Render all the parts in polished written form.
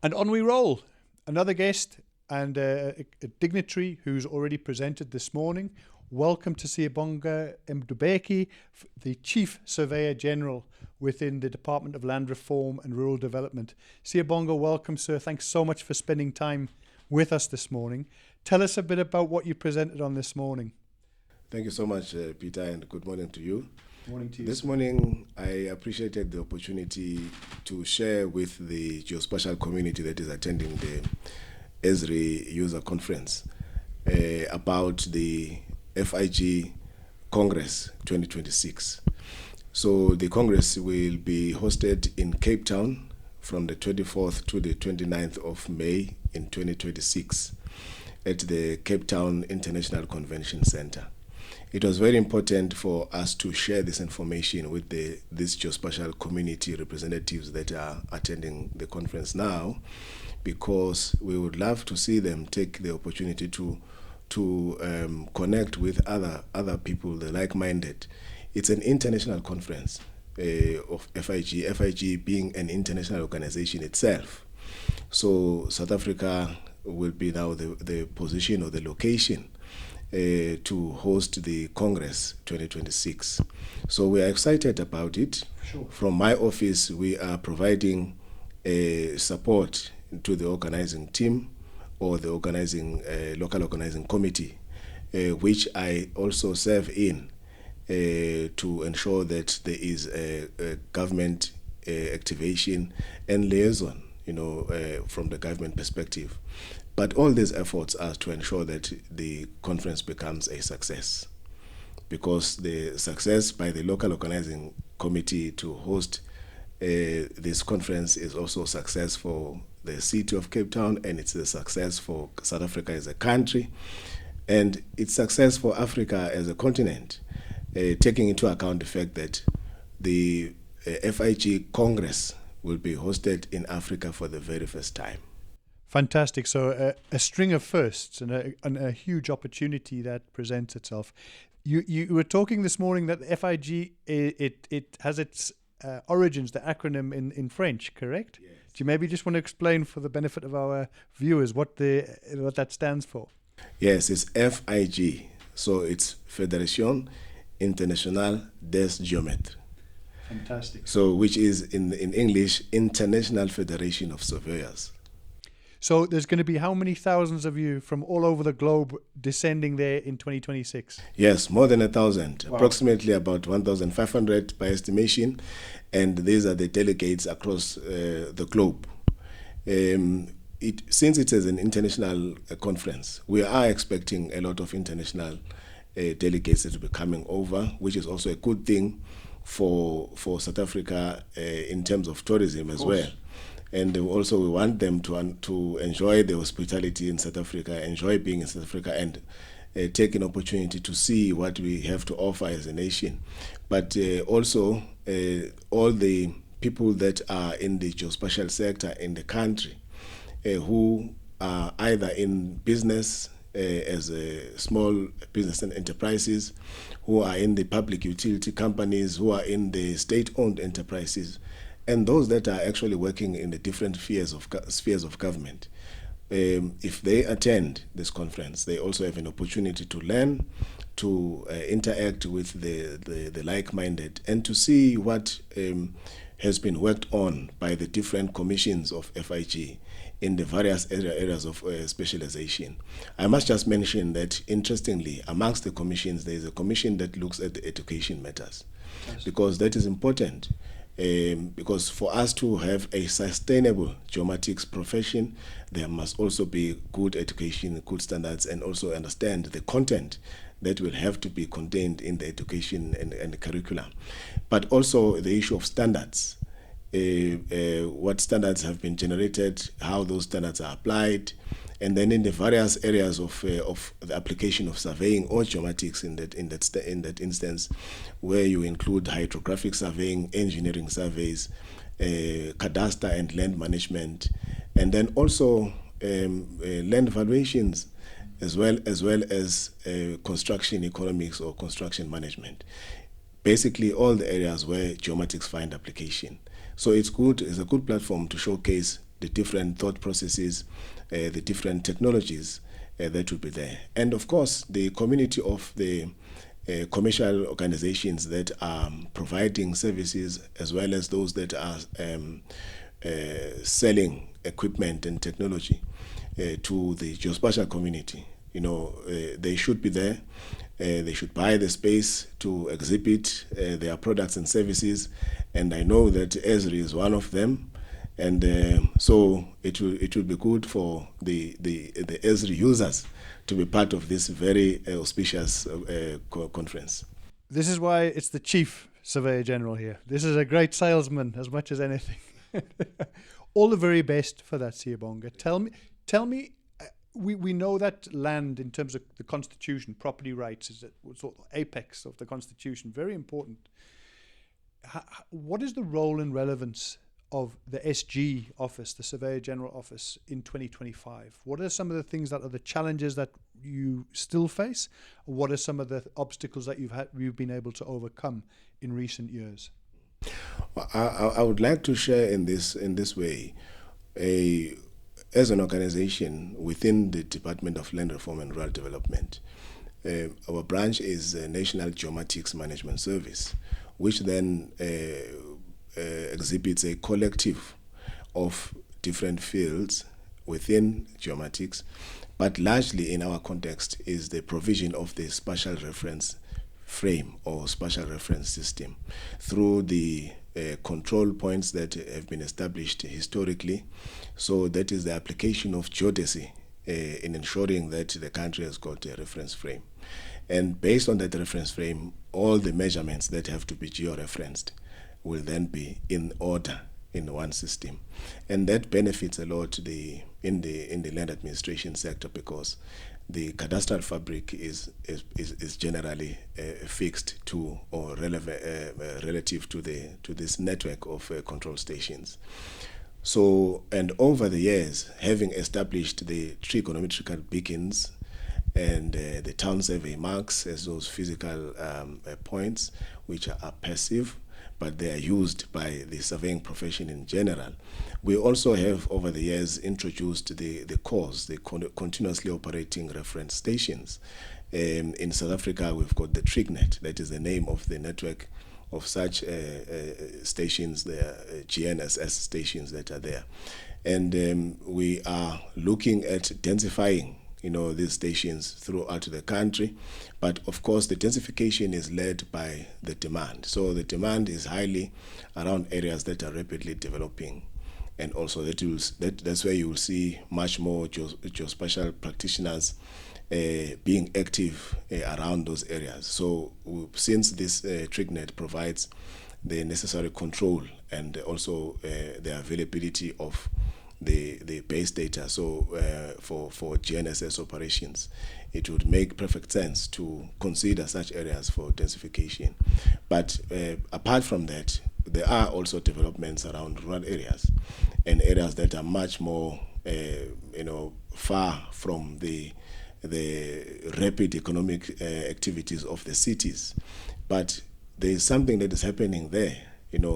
And on we roll. Another guest and a dignitary who's already presented this morning. Welcome to Siyabonga Mdubeki, the Chief Surveyor-General within the Department of Land Reform and Rural Development. Siyabonga, welcome, sir. Thanks so much for spending time with us this morning. Tell us a bit about what you presented on this morning. Thank you so much, Peter, and good morning to you. Morning to you. This morning, I appreciated the opportunity to share with the geospatial community that is attending the ESRI user conference about the FIG Congress 2026. So the Congress will be hosted in Cape Town from the 24th to the 29th of May in 2026 at the Cape Town International Convention Center. It was very important for us to share this information with these geospatial community representatives that are attending the conference now, because we would love to see them take the opportunity to connect with other people, the like-minded. It's an international conference of FIG being an international organization itself. So South Africa will be now the position or the location to host the Congress 2026. So we are excited about it. Sure. From my office, we are providing support to the organizing team or the organizing local organizing committee, which I also serve in to ensure that there is a government activation and liaison, from the government perspective. But all these efforts are to ensure that the conference becomes a success, because the success by the local organizing committee to host this conference is also success for the city of Cape Town, and it's a success for South Africa as a country, and it's success for Africa as a continent, taking into account the fact that the FIG Congress will be hosted in Africa for the very first time. Fantastic. So a string of firsts and a huge opportunity that presents itself. You were talking this morning that the FIG, it has its origins, the acronym in French, correct? Yes. Do you maybe just want to explain for the benefit of our viewers what that stands for? Yes, it's FIG. So it's Fédération Internationale des Géomètres. Fantastic. So which is in English, International Federation of Surveyors. So there's going to be how many thousands of you from all over the globe descending there in 2026? Yes, more than 1,000, Wow. Approximately about 1,500 by estimation, and these are the delegates across the globe. Since it is an international conference, we are expecting a lot of international delegates to be coming over, which is also a good thing for South Africa in terms of tourism as well. And also we want them to enjoy the hospitality in South Africa, enjoy being in South Africa, and take an opportunity to see what we have to offer as a nation. But also all the people that are in the geospatial sector in the country who are either in business as small business and enterprises, who are in the public utility companies, who are in the state-owned enterprises, and those that are actually working in the different spheres of government. If they attend this conference, they also have an opportunity to learn, to interact with the like-minded, and to see what has been worked on by the different commissions of FIG in the various areas of specialization. I must just mention that, interestingly, amongst the commissions, there is a commission that looks at the education matters. Yes. Because that is important. Because for us to have a sustainable geomatics profession, there must also be good education, good standards, and also understand the content that will have to be contained in the education and the curriculum. But also the issue of standards. What standards have been generated, how those standards are applied, and then in the various areas of the application of surveying or geomatics in that instance, where you include hydrographic surveying, engineering surveys, cadastre and land management, and then also land valuations, as well as construction economics or construction management. Basically, all the areas where geomatics find application. So it's a good platform to showcase the different thought processes, the different technologies that will be there. And of course, the community of the commercial organizations that are providing services, as well as those that are selling equipment and technology to the geospatial community. They should be there. They should buy the space to exhibit their products and services, and I know that Esri is one of them. And so it will be good for the Esri users to be part of this very auspicious conference. This is why it's the Chief Surveyor-General here. This is a great salesman as much as anything. All the very best for that, Siyabonga. Tell me, we know that land, in terms of the Constitution, property rights is the sort of apex of the Constitution, very important. What is the role and relevance of the SG office, the Surveyor-General office, in 2025? What are some of the things that are the challenges that you still face? What are some of the obstacles that you've been able to overcome in recent years? I would like to share in this way. As an organization within the Department of Land Reform and Rural Development, our branch is National Geomatics Management Service, which then exhibits a collective of different fields within geomatics, but largely in our context is the provision of the spatial reference frame or spatial reference system through the control points that have been established historically. So that is the application of geodesy in ensuring that the country has got a reference frame. And based on that reference frame, all the measurements that have to be geo-referenced will then be in order in one system. And that benefits a lot in the land administration sector, because the cadastral fabric is generally fixed to or relative to this network of control stations. So, and over the years, having established the trigonometrical beacons and the town survey marks as those physical points, which are passive, but they are used by the surveying profession in general. We also have, over the years, introduced the CORS, the continuously operating reference stations. In South Africa, we've got the TrigNet, that is the name of the network of such stations, the GNSS stations that are there. And we are looking at densifying these stations throughout the country. But of course, the densification is led by the demand. So the demand is highly around areas that are rapidly developing. And also that's where you will see much more geospatial practitioners being active around those areas. So since this TrigNet provides the necessary control and also the availability of the base data, so for GNSS operations, it would make perfect sense to consider such areas for densification. But apart from that, there are also developments around rural areas and areas that are much more far from the rapid economic activities of the cities. But there is something that is happening there.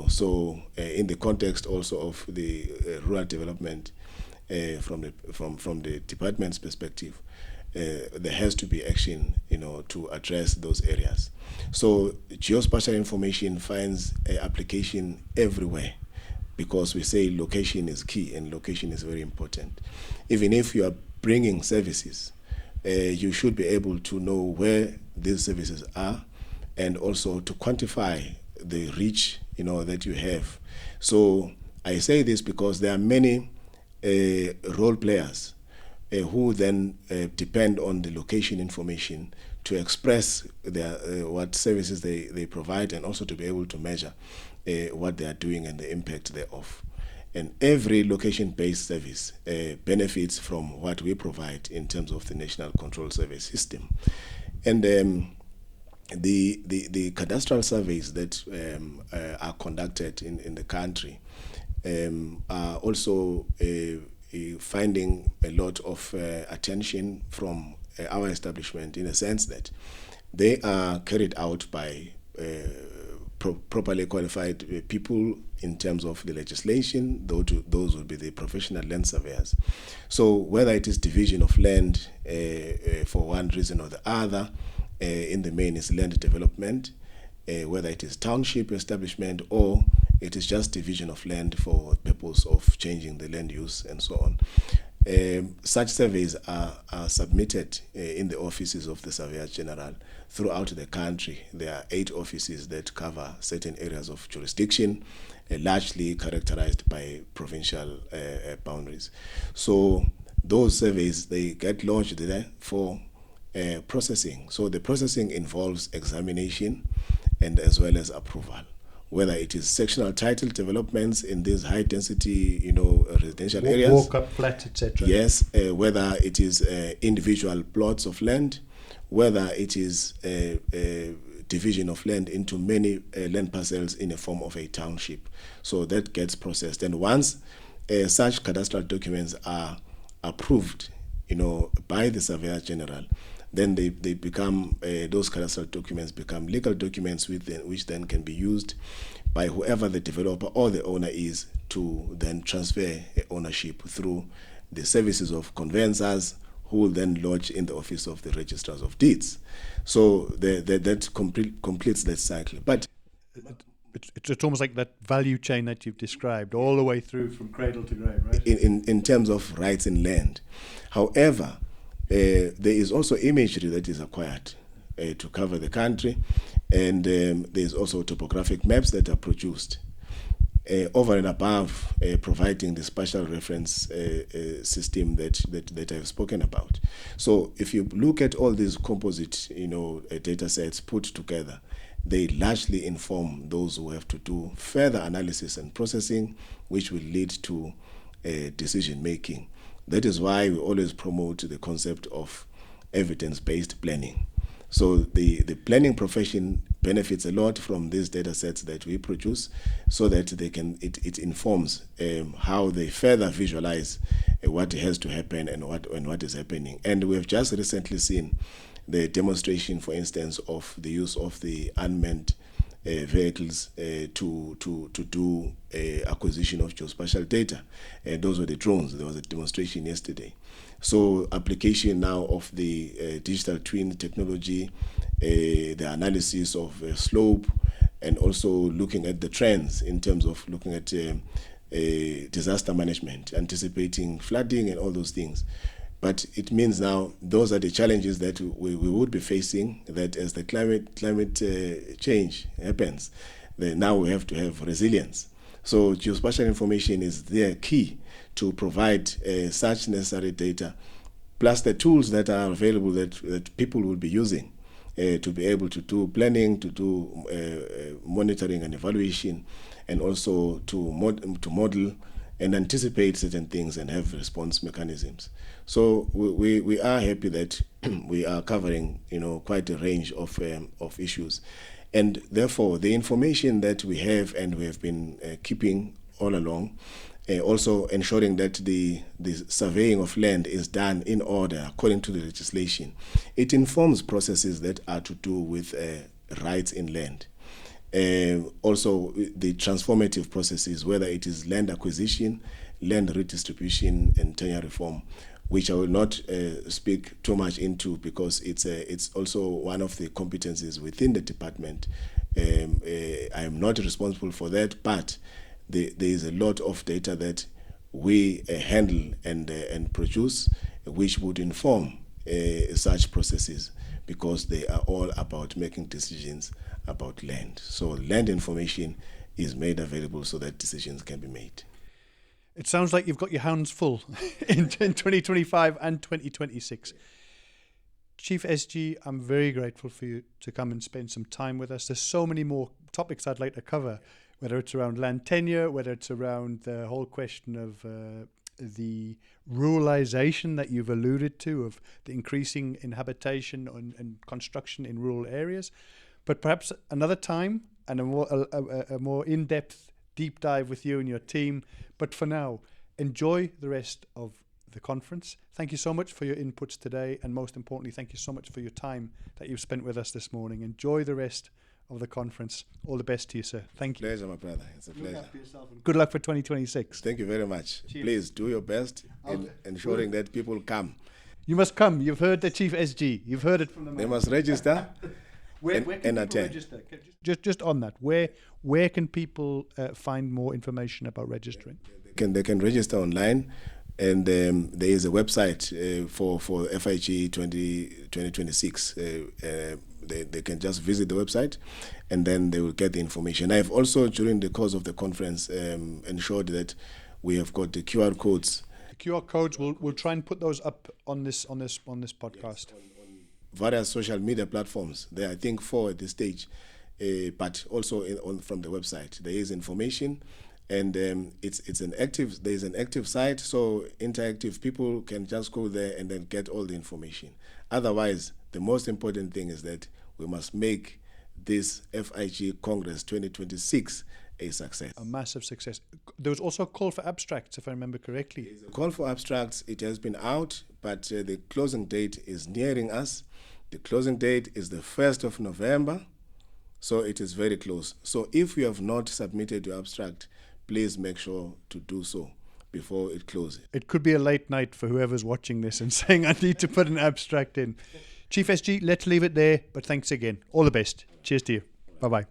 So in the context also of the rural development, from the department's perspective, there has to be action, to address those areas. So geospatial information finds application everywhere, because we say location is key and location is very important. Even if you are bringing services, you should be able to know where these services are, and also to quantify the reach that you have. So I say this because there are many role players who then depend on the location information to express what services they provide, and also to be able to measure what they are doing and the impact thereof. And every location-based service benefits from what we provide in terms of the National Control Survey System. And the cadastral surveys that are conducted in the country are also finding a lot of attention from our establishment, in a sense that they are carried out by properly qualified people in terms of the legislation. Those would be the professional land surveyors. So whether it is division of land for one reason or the other, in the main is land development, whether it is township establishment or it is just division of land for purpose of changing the land use and so on. Such surveys are submitted in the offices of the Surveyor-General throughout the country. There are 8 offices that cover certain areas of jurisdiction, largely characterized by provincial boundaries. So those surveys, they get lodged there for processing. So the processing involves examination and as well as approval, whether it is sectional title developments in these high density, residential areas. Walk-up flats, etc. Yes, whether it is individual plots of land, whether it is division of land into many land parcels in a form of a township. So that gets processed. And once such cadastral documents are approved, by the Surveyor-General, then they become, those cadastral documents become legal documents which then can be used by whoever the developer or the owner is to then transfer ownership through the services of conveyancers, who will then lodge in the office of the registrars of deeds. So that completes that cycle. But it's almost like that value chain that you've described, all the way through from cradle to grave, right? in terms of rights in land. However, there is also imagery that is acquired to cover the country, and there's also topographic maps that are produced over and above providing the spatial reference system that I've spoken about. So if you look at all these composite data sets put together, they largely inform those who have to do further analysis and processing, which will lead to decision making. That is why we always promote the concept of evidence-based planning. So the planning profession benefits a lot from these data sets that we produce, so that it informs how they further visualize what has to happen and what is happening. And we have just recently seen the demonstration, for instance, of the use of the unmanned vehicles to do acquisition of geospatial data. Those were the drones. There was a demonstration yesterday. So application now of the digital twin technology, the analysis of slope, and also looking at the trends in terms of looking at disaster management, anticipating flooding and all those things. But it means now those are the challenges that we would be facing, that as the climate change happens, then now we have to have resilience. So geospatial information is their key to provide such necessary data, plus the tools that are available that people will be using to be able to do planning, to do monitoring and evaluation, and also to model and anticipate certain things and have response mechanisms. So we are happy that we are covering quite a range of issues, and therefore the information that we have and we have been keeping all along, also ensuring that the surveying of land is done in order according to the legislation. It informs processes that are to do with rights in land. Also the transformative processes, whether it is land acquisition, land redistribution, and tenure reform, which I will not speak too much into because it's also one of the competencies within the department. I am not responsible for that, but there is a lot of data that we handle and produce, which would inform such processes, because they are all about making decisions about land. So land information is made available so that decisions can be made. It sounds like you've got your hands full in 2025 and 2026. Chief SG, I'm very grateful for you to come and spend some time with us. There's so many more topics I'd like to cover, whether it's around land tenure, whether it's around the whole question of the ruralization that you've alluded to, of the increasing inhabitation and construction in rural areas. But perhaps another time and a more in-depth deep dive with you and your team. But for now, enjoy the rest of the conference. Thank you so much for your inputs today, and most importantly, thank you so much for your time that you've spent with us this morning. Enjoy the rest of the conference. All the best to you, sir. Thank you. Pleasure, my brother. It's a pleasure. Good luck for 2026. Thank you very much. Cheers. Please do your best in ensuring that people come. You must come. You've heard the Chief SG. You've heard it from the They man. must register Where and can people attend. register? Just on that, where can people find more information about registering? They can register online, and there is a website for FIG 2026. They can just visit the website, and then they will get the information. I've also, during the course of the conference, ensured that we have got the QR codes. The QR codes, we'll try and put those up on this podcast. Various social media platforms. There are, I think, 4 at this stage, but also from the website. There is information, and it's an active. There is an active site, so interactive people can just go there and then get all the information. Otherwise, the most important thing is that we must make this FIG Congress 2026 a success. A massive success. There was also a call for abstracts, if I remember correctly. The call for abstracts, it has been out, but the closing date is nearing us. The closing date is the 1st of November, so it is very close. So if you have not submitted your abstract, please make sure to do so before it closes. It could be a late night for whoever's watching this and saying, I need to put an abstract in. Chief SG, let's leave it there, but thanks again. All the best. Cheers to you. Bye-bye.